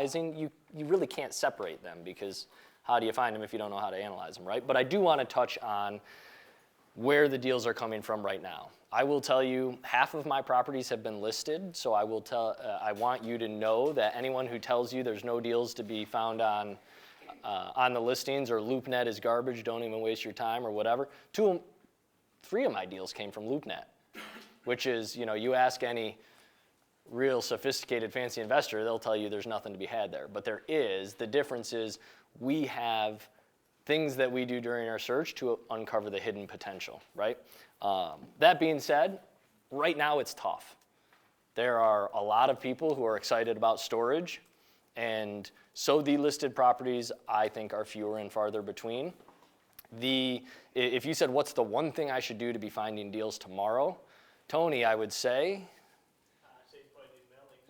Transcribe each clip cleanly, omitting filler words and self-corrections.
You really can't separate them because how do you find them if you don't know how to analyze them, right? But I do want to touch on where the deals are coming from right now. I will tell you, half of my properties have been listed, so I want you to know that anyone who tells you there's no deals to be found on the listings or LoopNet is garbage, don't even waste your time or whatever. 3 of my deals came from LoopNet, which is, you ask any real sophisticated fancy investor, they'll tell you there's nothing to be had there. But there is. The difference is we have things that we do during our search to uncover the hidden potential, right? That being said, right now it's tough. There are a lot of people who are excited about storage, and so the listed properties, I think, are fewer and farther between. If you said, what's the one thing I should do to be finding deals tomorrow? Tony, I would say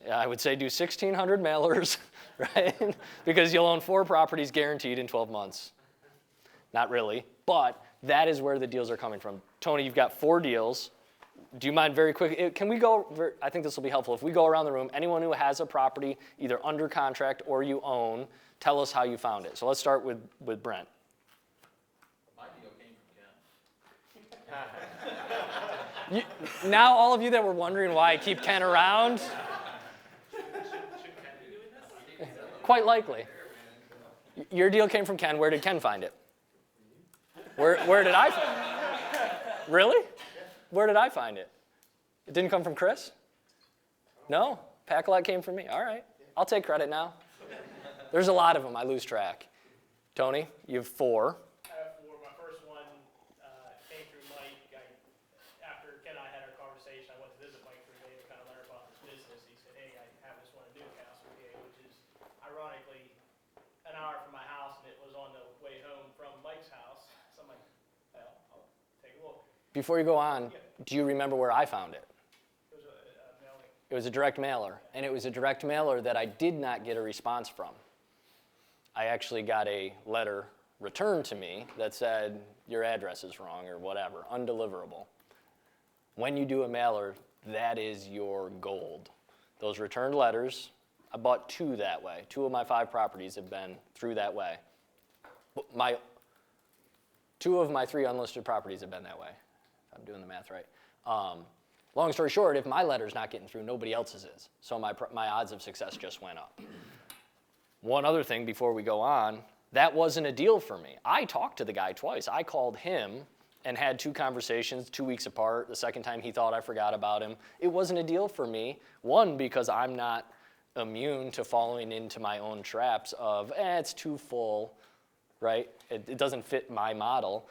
do 1,600 mailers, right? Because you'll own 4 properties guaranteed in 12 months. Not really, but that is where the deals are coming from. Tony, you've got 4 deals. Do you mind very quickly, can we go, I think this will be helpful. If we go around the room, anyone who has a property either under contract or you own, tell us how you found it. So let's start with Brent. My deal came from Ken. Now all of you that were wondering why I keep Ken around, quite likely. Your deal came from Ken. Where did Ken find it? Where did I find it? Really? Where did I find it? It didn't come from Chris? No? Pack-a-lot came from me. All right. I'll take credit now. There's a lot of them. I lose track. Tony, you have 4. I have 4. My first one came through Mike. After Ken and I had our conversation, I went to visit Mike for a day to kind of learn about this business. He said, hey, I have this one in Newcastle, PA, which is ironically an hour from my house, and it was on the way home from Mike's house. So I'm like, well, I'll take a look. Before you go on, do you remember where I found it? It was a mailing. It was a direct mailer, and it was a direct mailer that I did not get a response from. I actually got a letter returned to me that said, your address is wrong or whatever, undeliverable. When you do a mailer, that is your gold. Those returned letters, I bought 2 that way. 2 of my 5 properties have been through that way. 2 of my 3 unlisted properties have been that way. I'm doing the math right. Long story short, if my letter's not getting through, nobody else's is. So my odds of success just went up. One other thing before we go on, that wasn't a deal for me. I talked to the guy twice. I called him and had 2 conversations 2 weeks apart. The second time he thought I forgot about him. It wasn't a deal for me. 1, because I'm not immune to falling into my own traps of, it's too full, right? It doesn't fit my model.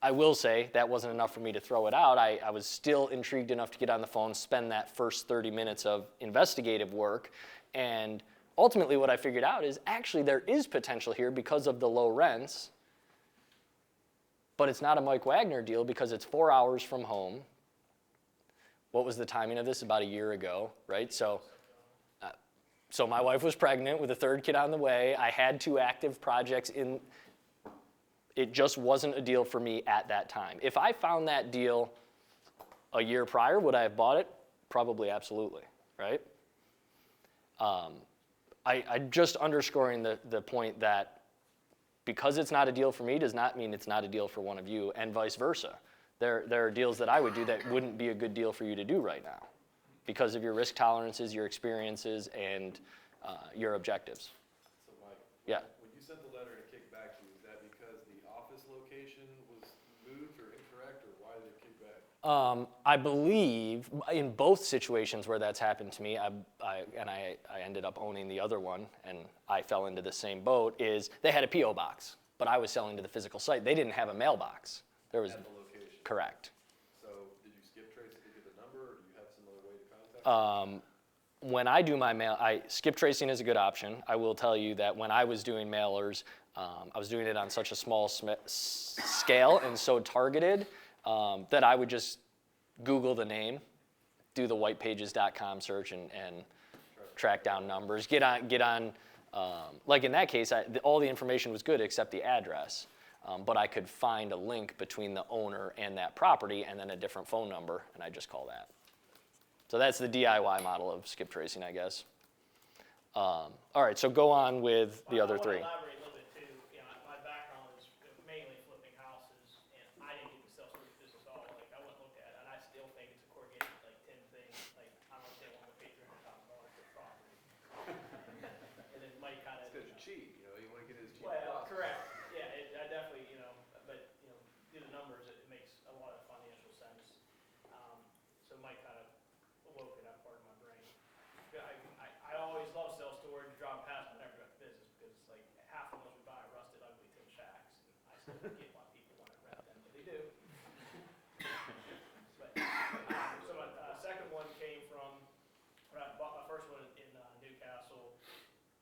I will say that wasn't enough for me to throw it out. I was still intrigued enough to get on the phone, spend that first 30 minutes of investigative work, and ultimately what I figured out is actually there is potential here because of the low rents, but it's not a Mike Wagner deal because it's 4 hours from home. What was the timing of this? About a year ago, right? So my wife was pregnant with a 3rd kid on the way. I had 2 active projects in. It just wasn't a deal for me at that time. If I found that deal a year prior, would I have bought it? Probably, absolutely, right? I just underscoring the point that because it's not a deal for me does not mean it's not a deal for one of you, and vice versa. There are deals that I would do that wouldn't be a good deal for you to do right now because of your risk tolerances, your experiences, and your objectives. So Mike, yeah. When you sent the letter to kick back to you, is that because the office location was moved or incorrect, or why did it kick back? I believe in both situations where that's happened to me, I ended up owning the other one, and I fell into the same boat, is they had a P.O. box, but I was selling to the physical site. They didn't have a mailbox. There was at the location. Correct. So did you skip trace to get the number, or do you have some other way to contact them? When I do my mail, skip tracing is a good option. I will tell you that when I was doing mailers, I was doing it on such a small scale and so targeted that I would just Google the name, do the whitepages.com search, and track down numbers. Get on. Like in that case, all the information was good except the address, but I could find a link between the owner and that property, and then a different phone number, and I just call that. So that's the DIY model of skip tracing, I guess. All right, so go on with the other three. I want to elaborate a little bit too. You know, my background is mainly flipping houses, and I didn't get the self-storage business at all. Like, I went and looked at it, and I still think it's a corrugated, like, tin thing. Like, I don't understand why I paid $300,000 for property. And then Mike kind of. It's because you're cheap, you know, you wanna get it as cheap as Well, possible. correct. Yeah, I definitely, you know, but, you know, do the numbers, it makes a lot of financial sense. So Mike kind of awoke in that part of my brain. Yeah, I always love self-storage, driving past, I never got the business, because it's like, half of them we buy are rusted, ugly tin shacks. And I still don't get why people want to rent them, but they do. But, so my second one came from, when I bought my first one in Newcastle,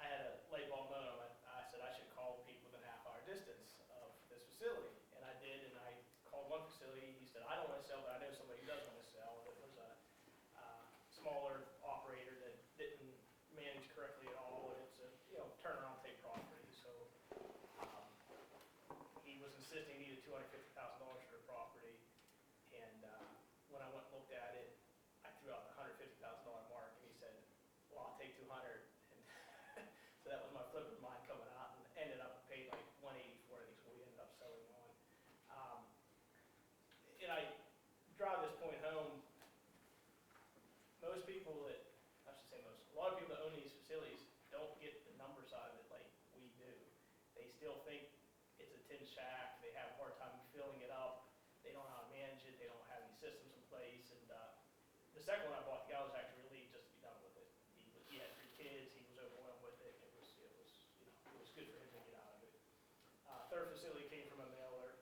I had a light bulb moment. I said I should call people within a half-hour distance of this facility, and I did. And I called one facility. He said, "I don't want to sell, but I know somebody who does want to sell." And it was a smaller operator that didn't manage correctly at all, and it's a turnaround type property. So he was insisting he needed $250,000 for the property, and when I went and looked at it, I threw out the $150,000 mark, and he said, "Well, I'll take 200." So that was my flipping mind coming out, and ended up paying like 180 for it, so we ended up selling one. And I drive this point home. Most people that, I should say most, a lot of people that own these facilities don't get the number side of it like we do. They still think it's a tin shack. They have a hard time filling it up. They don't know how to manage it. They don't have any systems in place. And the second one I bought, the guy was actually relieved just to be done with it. He had 3 kids. He was overwhelmed with it. It was good for him to get out of it. Third facility came from a mailer.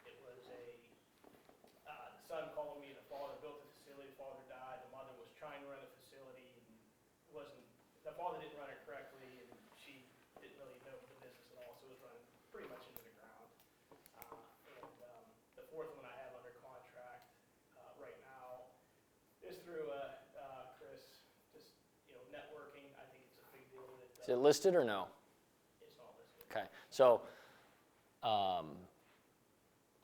It was the son called me. The father built the facility. The father died. The mother was trying to run the facility and the father didn't run it correctly, and she didn't really know the business at all, so it was running pretty much into the ground. And the fourth one I have under contract right now is through Chris, just networking. I think it's a big deal that Is it listed or no? it's not listed. Okay, so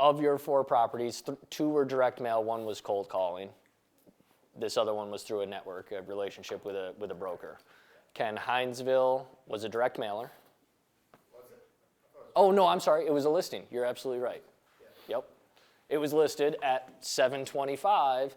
of your 4 properties, 2 were direct mail, 1 was cold calling. This other one was through a network, a relationship with a broker. Ken, Hinesville was a direct mailer. Was it? Oh, no, I'm sorry, it was a listing. You're absolutely right. Yep. It was listed at $725.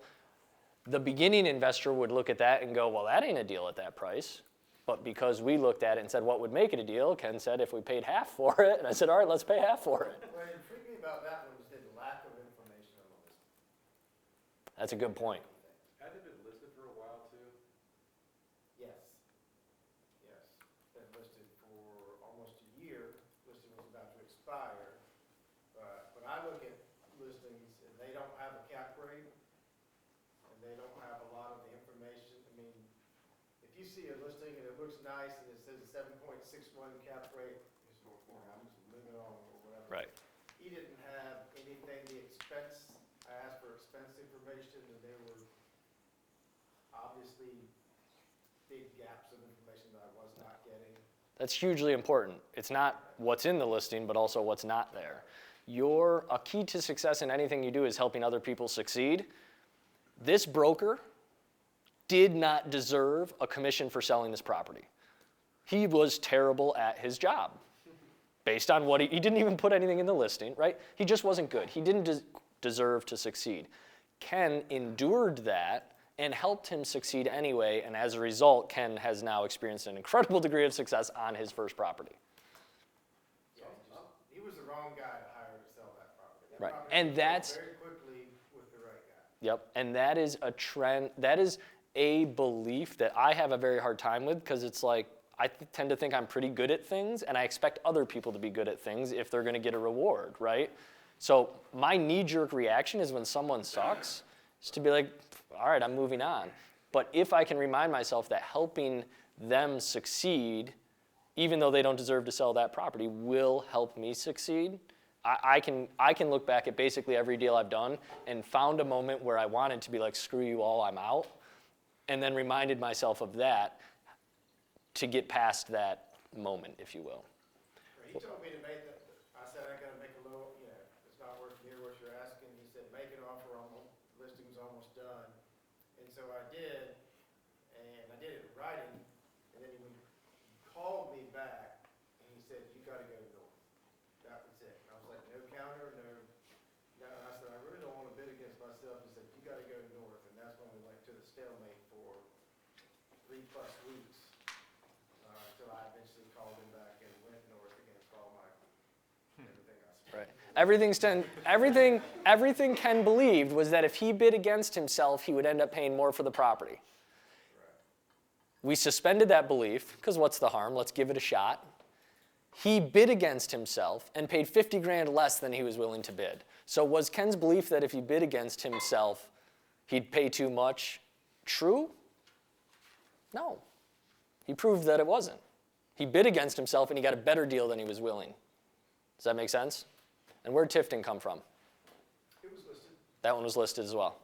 The beginning investor would look at that and go, well, that ain't a deal at that price. But because we looked at it and said, what would make it a deal? Ken said, if we paid half for it. And I said, all right, let's pay half for it. What intrigued me about that one was the lack of information on the listing. That's a good point. Hadn't it been listed for a while too? Yes. Yes. Been listed for almost a year. Listing was about to expire. But when I look at listings and they don't have a cap rate and they don't have a lot of the information, I mean, if you see a listing and it looks nice and it says a 7.61 cap rate, I'm just moving on or whatever. Right. He didn't have anything, the expense, I asked for expense information, and there were obviously big gaps of information that I was not getting. That's hugely important. It's not what's in the listing, but also what's not there. A key to success in anything you do is helping other people succeed. This broker did not deserve a commission for selling this property. He was terrible at his job. Based on what he didn't even put anything in the listing, right? He just wasn't good. He didn't deserve to succeed. Ken endured that and helped him succeed anyway, and as a result, Ken has now experienced an incredible degree of success on his first property. Yeah, he was the wrong guy to hire to sell that property. That Right, property and was sold that's- very quickly with the right guy. Yep, and that is a trend, that is a belief that I have a very hard time with, because it's like, I tend to think I'm pretty good at things, and I expect other people to be good at things if they're gonna get a reward, right? So my knee-jerk reaction is when someone sucks, is to be like, all right, I'm moving on. But if I can remind myself that helping them succeed, even though they don't deserve to sell that property, will help me succeed, I can look back at basically every deal I've done and found a moment where I wanted to be like, screw you all, I'm out, and then reminded myself of that to get past that moment, if you will. He told me to make that, I said I gotta make a little, it's not worth near what you're asking. He said, make an offer, listing's almost done. And so I did, and I did it in writing, and then he stalemate for 3+ weeks, until I eventually called him back and went north against all my, everything I spent. Right. Everything Ken believed was that if he bid against himself, he would end up paying more for the property. We suspended that belief, because what's the harm? Let's give it a shot. He bid against himself and paid 50 grand less than he was willing to bid. So was Ken's belief that if he bid against himself, he'd pay too much true? No. He proved that it wasn't. He bid against himself and he got a better deal than he was willing. Does that make sense? And where'd Tifton come from? It was listed. That one was listed as well.